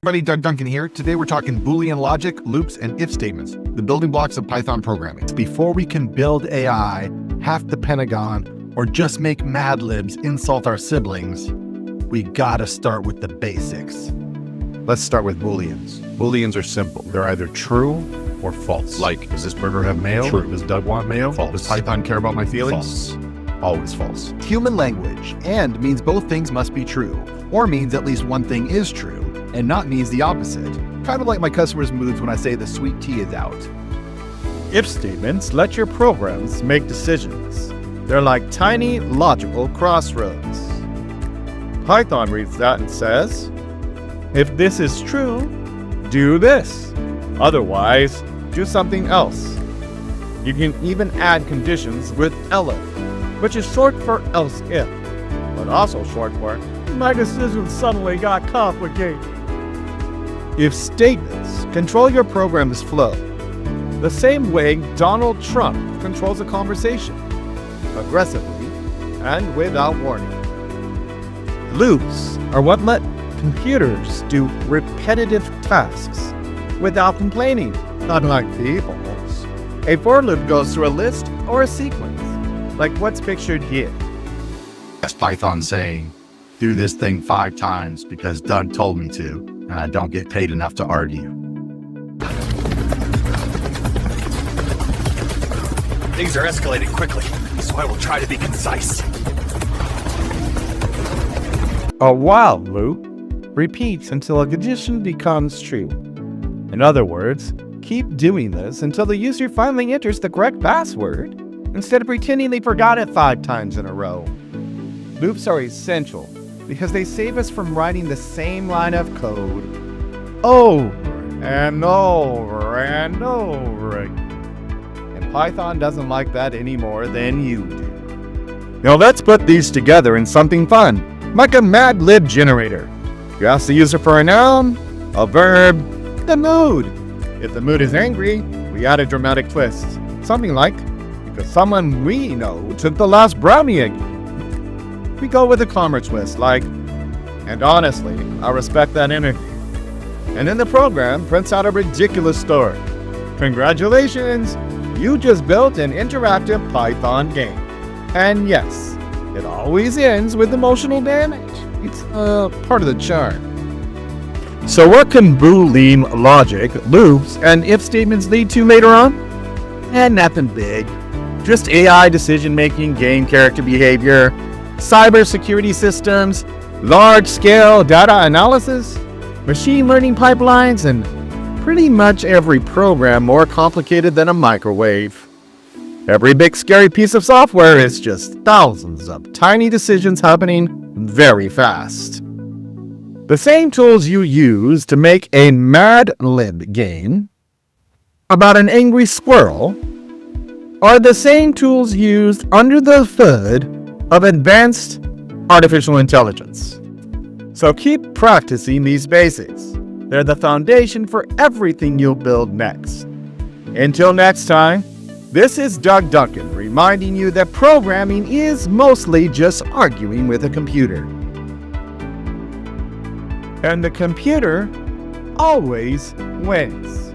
Everybody, Doug Duncan here. Today we're talking Boolean logic, loops, and if statements, the building blocks of Python programming. Before we can build AI, hack the Pentagon, or just make Mad Libs insult our siblings, we gotta start with the basics. Let's start with Booleans. Booleans are simple. They're either true or false. Like, does this burger have mayo? True. Does Doug want mayo? False. Does Python care about my feelings? False. Always false. Human language, and means both things must be true, or means at least one thing is true, and not means the opposite. Kind of like my customers' moods when I say the sweet tea is out. If statements let your programs make decisions. They're like tiny logical crossroads. Python reads that and says, if this is true, do this. Otherwise, do something else. You can even add conditions with ElseIf, which is short for ElseIf, but also short for my decision suddenly got complicated. If statements control your program's flow, the same way Donald Trump controls a conversation, aggressively and without warning. Loops are what let computers do repetitive tasks without complaining, unlike people's. A for loop goes through a list or a sequence, like what's pictured here. That's Python saying, do this thing 5 times because Doug told me to, and I don't get paid enough to argue. Things are escalating quickly, so I will try to be concise. A while loop repeats until a condition becomes true. In other words, keep doing this until the user finally enters the correct password, instead of pretending they forgot it 5 times in a row. Loops are essential because they save us from writing the same line of code over and over and over again. And Python doesn't like that any more than you do. Now let's put these together in something fun, like a Mad Lib generator. You ask the user for a noun, a verb, the mood. If the mood is angry, we add a dramatic twist. Something like, because someone we know took the last brownie again. We go with a calmer twist, like, and honestly, I respect that energy. And then the program prints out a ridiculous story. Congratulations, you just built an interactive Python game. And yes, it always ends with emotional damage. It's part of the charm. So what can Boolean logic, loops, and if statements lead to later on? Nothing big. Just AI decision-making, game character behavior, cybersecurity systems, large-scale data analysis, machine learning pipelines, and pretty much every program more complicated than a microwave. Every big scary piece of software is just thousands of tiny decisions happening very fast. The same tools you use to make a Mad Lib game about an angry squirrel are the same tools used under the hood of advanced artificial intelligence. So keep practicing these basics. They're the foundation for everything you'll build next. Until next time, this is Doug Duncan reminding you that programming is mostly just arguing with a computer. And the computer always wins.